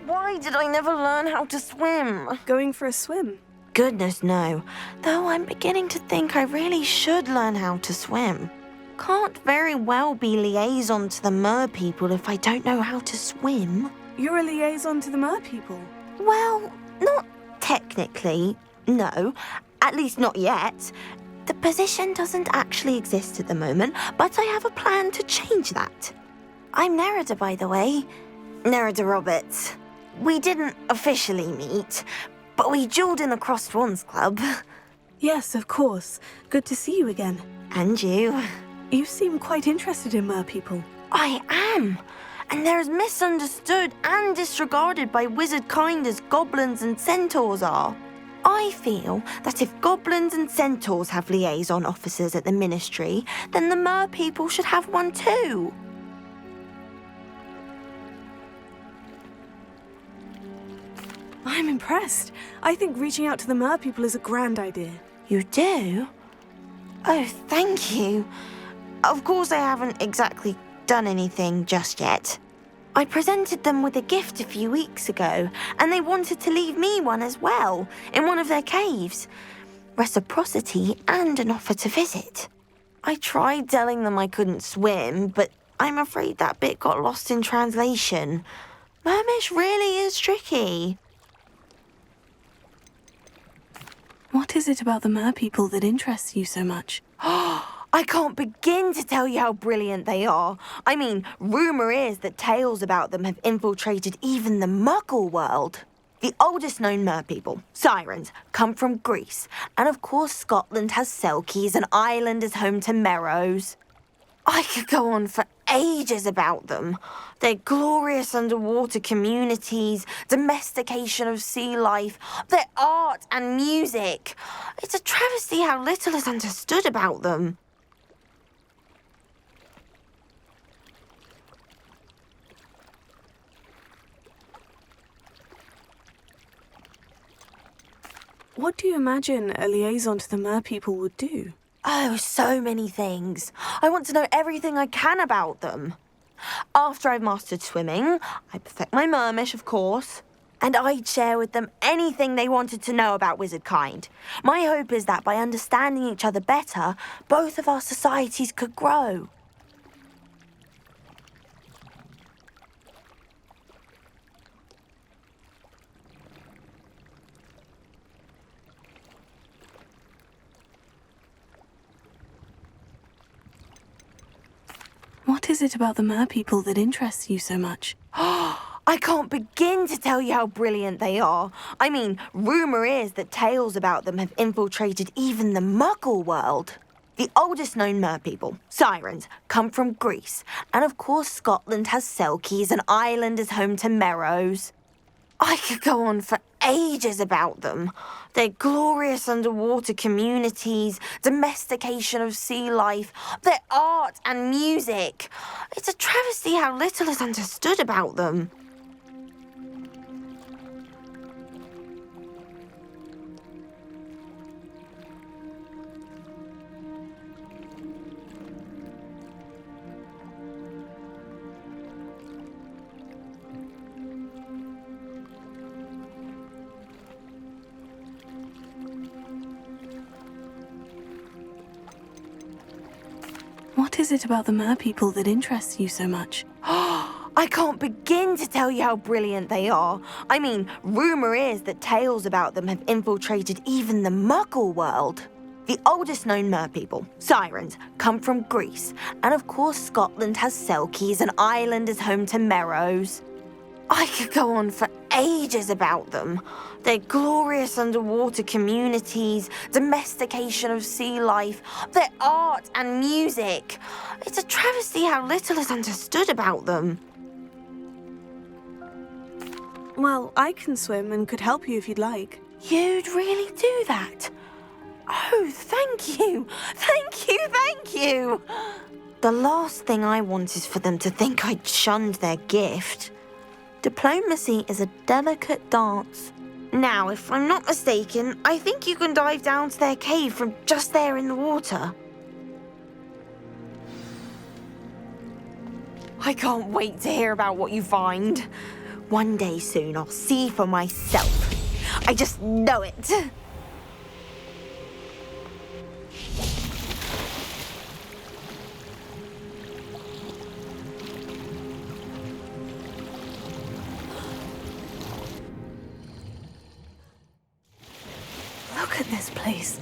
Why did I never learn how to swim? Going for a swim? Goodness, no. Though I'm beginning to think I really should learn how to swim. Can't very well be liaison to the mer people if I don't know how to swim. You're a liaison to the mer people? Well, not technically, no. At least not yet. The position doesn't actually exist at the moment, but I have a plan to change that. I'm Nerida, by the way. Nerida Roberts. We didn't officially meet, but we duelled in the Crossed Swans Club. Yes, of course. Good to see you again. And you. You seem quite interested in mer people. I am. And they're as misunderstood and disregarded by wizard kind as goblins and centaurs are. I feel that if goblins and centaurs have liaison officers at the ministry, then the mer people should have one too. I'm impressed. I think reaching out to the mer people is a grand idea. You do? Oh, thank you. Of course I haven't exactly done anything just yet. I presented them with a gift a few weeks ago, and they wanted to leave me one as well, in one of their caves. Reciprocity and an offer to visit. I tried telling them I couldn't swim, but I'm afraid that bit got lost in translation. Mermish really is tricky. What is it about the merpeople that interests you so much? I can't begin to tell you how brilliant they are. I mean, rumour is that tales about them have infiltrated even the Muggle world. The oldest known merpeople, sirens, come from Greece. And of course Scotland has Selkies and Ireland is home to Merrows. I could go on for ages about them. Their glorious underwater communities, domestication of sea life, their art and music. It's a travesty how little is understood about them. What do you imagine a liaison to the merpeople would do? Oh, so many things. I want to know everything I can about them. After I've mastered swimming, I perfect my mermish, of course, and I'd share with them anything they wanted to know about wizard kind. My hope is that by understanding each other better, both of our societies could grow. What is it about the merpeople that interests you so much? I can't begin to tell you how brilliant they are. I mean, rumour is that tales about them have infiltrated even the Muggle world. The oldest known merpeople, sirens, come from Greece. And of course Scotland has Selkies and Ireland is home to Merrows. I could go on for ages about them. Their glorious underwater communities, domestication of sea life, their art and music. It's a travesty how little is understood about them. What is it about the merpeople that interests you so much? I can't begin to tell you how brilliant they are. I mean, rumour is that tales about them have infiltrated even the Muggle world. The oldest known merpeople, sirens, come from Greece. And of course Scotland has Selkies and Ireland is home to Merrows. I could go on for ages about them. Their glorious underwater communities, domestication of sea life, their art and music. It's a travesty how little is understood about them. Well, I can swim and could help you if you'd like. You'd really do that? Oh, thank you! Thank you, thank you! The last thing I want is for them to think I'd shunned their gift. Diplomacy is a delicate dance. Now, if I'm not mistaken, I think you can dive down to their cave from just there in the water. I can't wait to hear about what you find. One day soon, I'll see for myself. I just know it. Look at this place.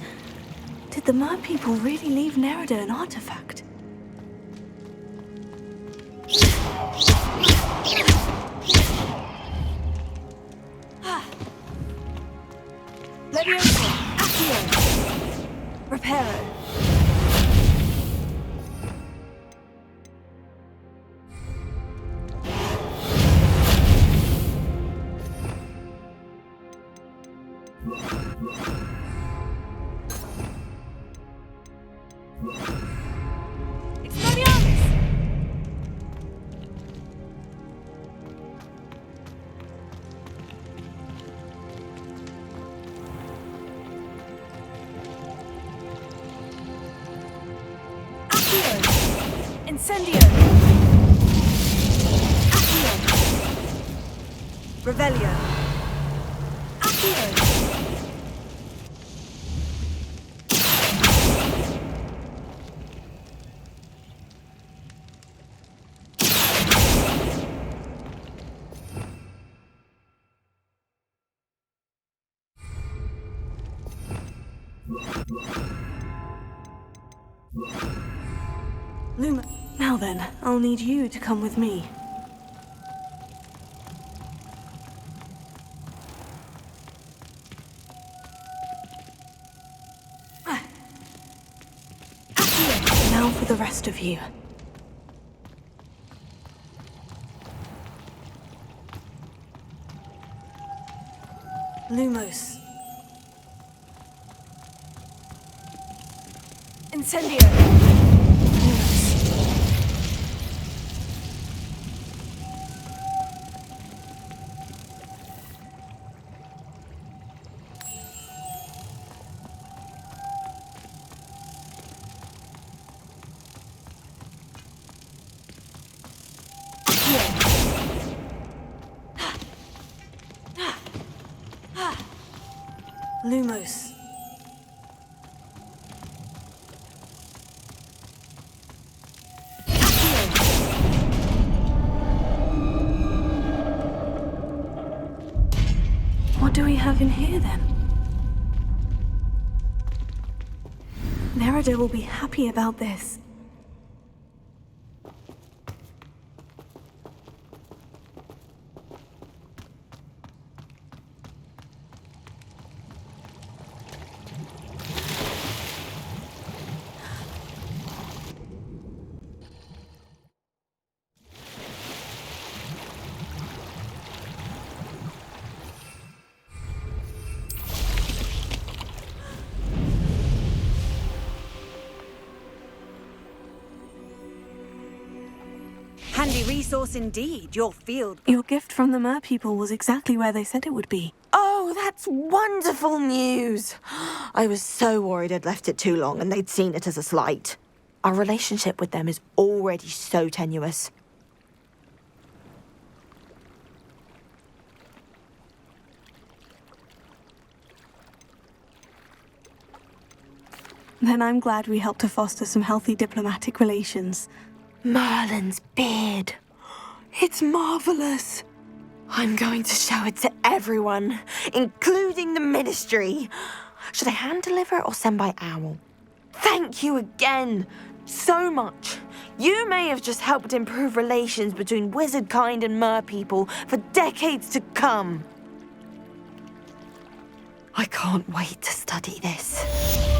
Did the merpeople really leave Nerida an artifact? Leviosa, Accio, Reparo. Incendio! Accio! Revelio. Accio. Luma, now then, I'll need you to come with me. Now for the rest of you. Lumos. Incendio. Lumos. What do we have in here then? Nerida will be happy about this. Handy resource indeed, your field. Your gift from the Mer people was exactly where they said it would be. Oh, that's wonderful news! I was so worried I'd left it too long and they'd seen it as a slight. Our relationship with them is already so tenuous. Then I'm glad we helped to foster some healthy diplomatic relations. Merlin's beard. It's marvelous. I'm going to show it to everyone, including the Ministry. Should I hand deliver or send by owl? Thank you again so much. You may have just helped improve relations between wizard kind and mer people for decades to come. I can't wait to study this.